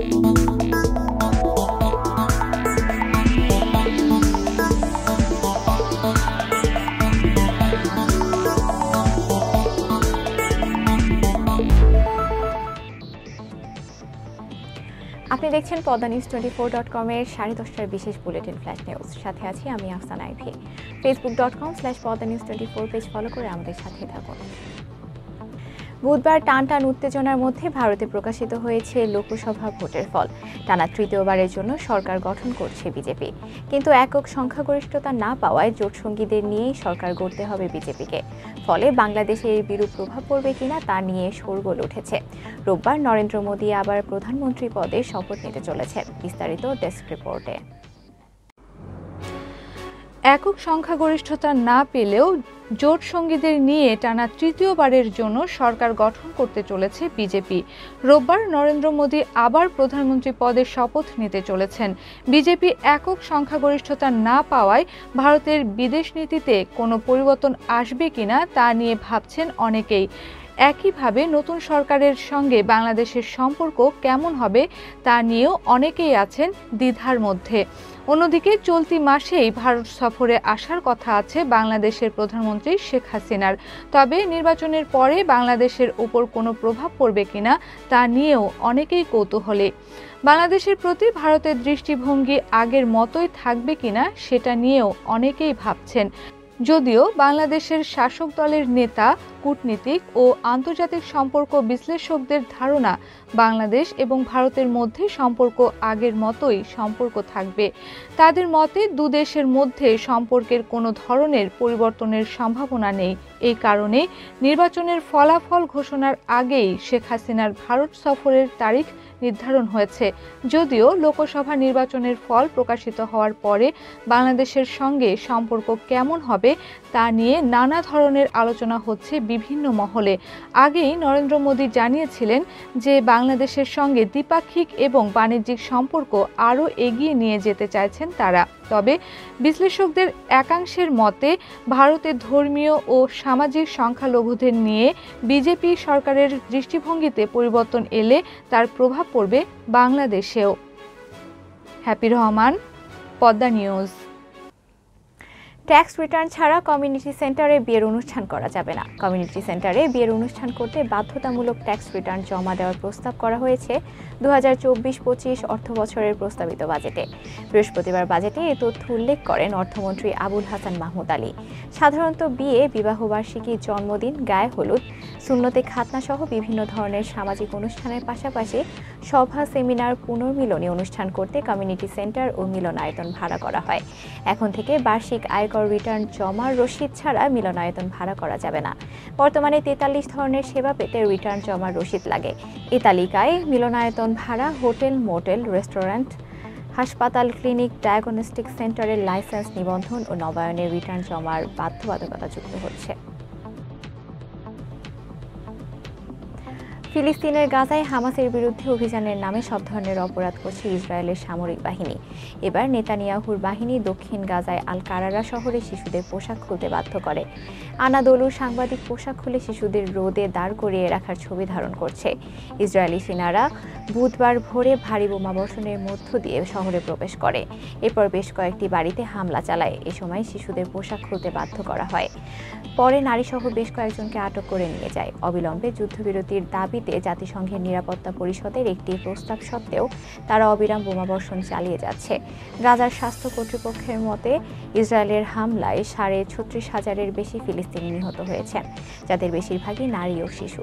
আপনি দেখছেন poddanews24.com এর 10:30টার বিশেষ বুলেটিন ফ্ল্যাশ নিউজ। সাথে আছি আমি Afsana ivy. facebook.com/poddanews24 page follow করে আমাদের সাথে থাকুন। বুধবার টানটান উত্তেজনার মধ্যে ভারতে প্রকাশিত হয়েছে লোকসভা ভোটের ফল। টানা তৃতীয়বারের জন্য সরকার গঠন করছে বিজেপি, কিন্তু একক সংখ্যাগরিষ্ঠতা না পাওয়ায় জোটসঙ্গীদের নিয়েই সরকার গড়তে হবে বিজেপিকে। ফলে বাংলাদেশে এর বিরূপ প্রভাব পড়বে কিনা তা নিয়ে শোরগোল উঠেছে। রোববার নরেন্দ্র মোদী আবার প্রধানমন্ত্রী পদে শপথ নিতে চলেছেন। বিস্তারিত ডেস্ক রিপোর্টে। একক সংখ্যাগরিষ্ঠতা না পেলেও জোট সঙ্গীদের নিয়ে টানা তৃতীয়বারের জন্য সরকার গঠন করতে চলেছে বিজেপি। রোববার নরেন্দ্র মোদী আবার প্রধানমন্ত্রী পদে শপথ নিতে চলেছেন। বিজেপি একক সংখ্যাগরিষ্ঠতা না পাওয়ায় ভারতের বিদেশ নীতিতে কোনো পরিবর্তন আসবে কিনা তা নিয়ে ভাবছেন অনেকেই। একইভাবে নতুন সরকারের সঙ্গে বাংলাদেশের সম্পর্ক কেমন হবে তা নিয়েও অনেকেই আছেন দ্বিধার মধ্যে। অন্যদিকে চলতি মাসেই ভারত সফরে আসার কথা আছে বাংলাদেশের প্রধানমন্ত্রী শেখ হাসিনার। তবে নির্বাচনের পরে বাংলাদেশের উপর কোনো প্রভাব পড়বে কিনা তা নিয়েও অনেকেই কৌতূহলী। বাংলাদেশের প্রতি ভারতের দৃষ্টিভঙ্গি আগের মতোই থাকবে কিনা সেটা নিয়েও অনেকেই ভাবছেন। যদিও বাংলাদেশের শাসক দলের নেতা, কূটনীতিক ও আন্তর্জাতিক সম্পর্ক বিশ্লেষকদের ধারণা বাংলাদেশ এবং ভারতের মধ্যে সম্পর্ক আগের মতোই সম্পর্ক থাকবে। তাদের মতে দুদেশের মধ্যে সম্পর্কের কোনো ধরনের পরিবর্তনের সম্ভাবনা নেই। এই কারণে নির্বাচনের ফলাফল ঘোষণার আগেই শেখ হাসিনার ভারত সফরের তারিখ নির্ধারণ হয়েছে। যদিও লোকসভা নির্বাচনের ফল প্রকাশিত হওয়ার পরে বাংলাদেশের সঙ্গে সম্পর্ক কেমন হবে তা নিয়ে নানা ধরনের আলোচনা হচ্ছে বিভিন্ন মহলে। আগেই নরেন্দ্র মোদী জানিয়েছিলেন যে বাংলাদেশের সঙ্গে দ্বিপাক্ষিক এবং বাণিজ্যিক সম্পর্ক আরও এগিয়ে নিয়ে যেতে চাইছেন তারা। তবে বিশ্লেষকদের একাংশের মতে ভারতের ধর্মীয় ও সামাজিক সংখ্যালঘুদের নিয়ে বিজেপি সরকারের দৃষ্টিভঙ্গিতে পরিবর্তন এলে তার প্রভাব পড়বে বাংলাদেশেও। Happy Rahman, Padma news. Tax return ছাড়া কমিউনিটি সেন্টারে বিয়ের অনুষ্ঠান করা যাবে না। কমিউনিটি সেন্টারে বিয়ের অনুষ্ঠান করতে বাধ্যতামূলক ট্যাক্স রিটার্ন জমা দেওয়ার প্রস্তাব করা হয়েছে 2024-25 অর্থবছরের প্রস্তাবিত বাজেটে। বৃহস্পতিবার বাজেটে এ তথ্য উল্লেখ করেন অর্থমন্ত্রী আবুল হাসান মাহমুদ আলী। সাধারণত বিয়ে, বিবাহবার্ষিকী, জন্মদিন, গায়ে হলুদ, সুন্নতে খাতনা সহ বিভিন্ন ধরনের সামাজিক অনুষ্ঠানের পাশাপাশি সভা, সেমিনার, পুনর্মিলনী অনুষ্ঠান করতে কমিউনিটি সেন্টার ও মিলনায়তন ভাড়া করা হয়। এখন থেকে বার্ষিক আয়কর রিটার্ন জমার রসিদ ছাড়া মিলনায়তন ভাড়া করা যাবে না। বর্তমানে 43 ধরনের সেবা পেতে রিটার্ন জমার রসিদ লাগে। এই তালিকায় মিলনায়তন ভাড়া, হোটেল, মোটেল, রেস্টুরেন্ট, হাসপাতাল, ক্লিনিক, ডায়াগনস্টিক সেন্টারের লাইসেন্স, নিবন্ধন ও নবায়নের রিটার্ন জমার বাধ্যবাধকতা যুক্ত হচ্ছে। ফিলিস্তিনের গাজায় হামাসের বিরুদ্ধে অভিযানের নামে সব ধরনের অপরাধ করছে ইসরায়েলের সামরিক বাহিনী। এবার নেতানিয়াহুর বাহিনী দক্ষিণ গাজায় আল কারারা শহরে শিশুদের পোশাক খুলতে বাধ্য করে। আনাদোলুর সাংবাদিক পোশাক খুলে শিশুদের রোদে দাঁড় করিয়ে রাখার ছবি ধারণ করছে। ইসরায়েলি সেনারা বুধবার ভোরে ভারী বোমাবর্ষণের মধ্য দিয়ে শহরে প্রবেশ করে। এরপর বেশ কয়েকটি বাড়িতে হামলা চালায়। এ সময় শিশুদের পোশাক খুলতে বাধ্য করা হয়। পরে নারীসহ বেশ কয়েকজনকে আটক করে নিয়ে যায়। অবিলম্বে যুদ্ধবিরতির দাবিতে জাতিসংঘের নিরাপত্তা পরিষদের একটি প্রস্তাব সত্ত্বেও তারা অবিরাম বোমাবর্ষণ চালিয়ে যাচ্ছে। গাজার স্বাস্থ্য কর্তৃপক্ষের মতে ইসরায়েলের হামলায় 36,500-এর বেশি ফিলিস্তিনি নিহত হয়েছেন, যাদের বেশিরভাগই নারী ও শিশু।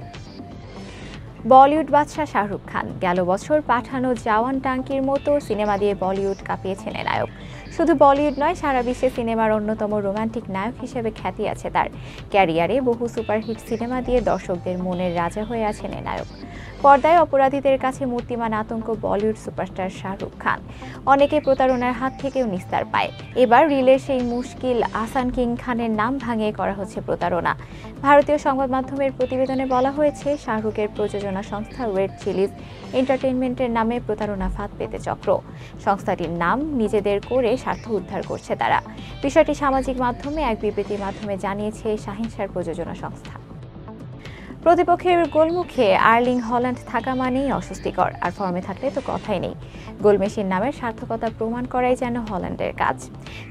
বলিউড বাদশা শাহরুখ খান গেল বছর পাঠানো জওয়ান টাঙ্কির মতো সিনেমা দিয়ে বলিউড কাঁপিয়েছেন এ নায়ক। শুধু বলিউড নয়, সারা বিশ্বে সিনেমার অন্যতম রোমান্টিক নায়ক হিসেবে খ্যাতি আছে তার। ক্যারিয়ারে বহু সুপারহিট সিনেমা দিয়ে দর্শকদের মনের রাজা হয়ে আছেন এ নায়ক। পর্দায় অপরাধীদের কাছে মূর্তিমান আতঙ্ক বলিউড সুপারস্টার শাহরুখ খান। অনেকে প্রতারণার হাত থেকেও নিস্তার পায়। এবার রিলের সেই মুশকিল আহসান কিং খানের নাম ভাঙিয়ে করা হচ্ছে প্রতারণা। ভারতীয় সংবাদ মাধ্যমের প্রতিবেদনে বলা হয়েছে, শাহরুখের প্রযোজনা সংস্থা রেড চিলিজ এন্টারটেইনমেন্টের নামে প্রতারণা ফাঁদ পেতে চক্র। সংস্থাটির নাম নিজেদের করে স্বার্থ উদ্ধার করছে তারা। বিষয়টি সামাজিক মাধ্যমে এক বিবৃতির মাধ্যমে জানিয়েছে শাহিন শাহর প্রযোজনা সংস্থা। প্রতিপক্ষের গোলমুখে আর্লিং হল্যান্ড থাকা মানেই অস্বস্তিকর, আর ফর্মে থাকলে তো কথাই নেই। গোল মেশিন নামের সার্থকতা প্রমাণ করাই যেন হল্যান্ডের কাজ।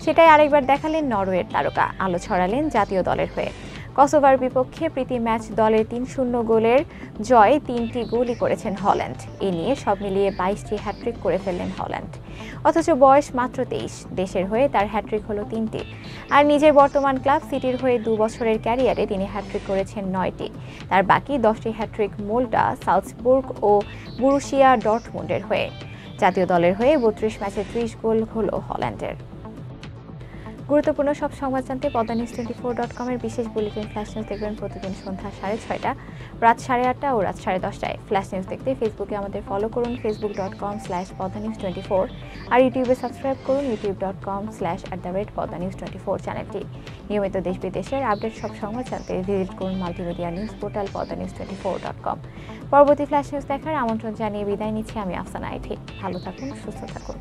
সেটাই আরেকবার দেখালেন নরওয়ের তারকা, আলো ছড়ালেন জাতীয় দলের হয়ে। কসোভোর বিপক্ষে প্রীতি ম্যাচ দলের ৩-০ গোলের জয় ৩টি গোলই করেছেন হল্যান্ড। এ নিয়ে সব মিলিয়ে ২২টি হ্যাট্রিক করে ফেললেন হল্যান্ড। অথচ বয়স মাত্র ২৩, দেশের হয়ে তার হ্যাট্রিক হলো ৩টি। আর নিজের বর্তমান ক্লাব সিটির হয়ে ২ বছরের ক্যারিয়ারে তিনি হ্যাট্রিক করেছেন ৯টি। তার বাকি 10টি হ্যাট্রিক মোল্টা, সালজবুর্গ ও বরুশিয়া ডর্টমুন্ডের হয়ে। জাতীয় দলের হয়ে ৩২ ম্যাচে ৩০ গোল হলো হল্যান্ডের। গুরুত্বপূর্ণ সব সংবাদ জানতে poddanews24.com এর বিশেষ বুলেটিন ফ্ল্যাশ নিউজ দেখবেন প্রতিদিন সন্ধ্যা 6:30, রাত 8:30 ও রাত 10:30টায়। ফ্ল্যাশ নিউজ দেখতে ফেসবুকে আমাদের ফলো করুন facebook.com/poddanews24 আর ইউটিউবে সাবস্ক্রাইব করুন youtube.com/poddanews24 চ্যানেলটি। নিয়মিত দেশ বিদেশের আপডেট সব সংবাদ জানতে ভিজিট করুন মাল্টিমিডিয়া নিউজ পোর্টাল poddanews24.com। পরবর্তী ফ্ল্যাশ নিউজ দেখার আমন্ত্রণ জানিয়ে বিদায় নিচ্ছি আমি আফসানা আইভি। ভালো থাকুন, সুস্থ থাকুন।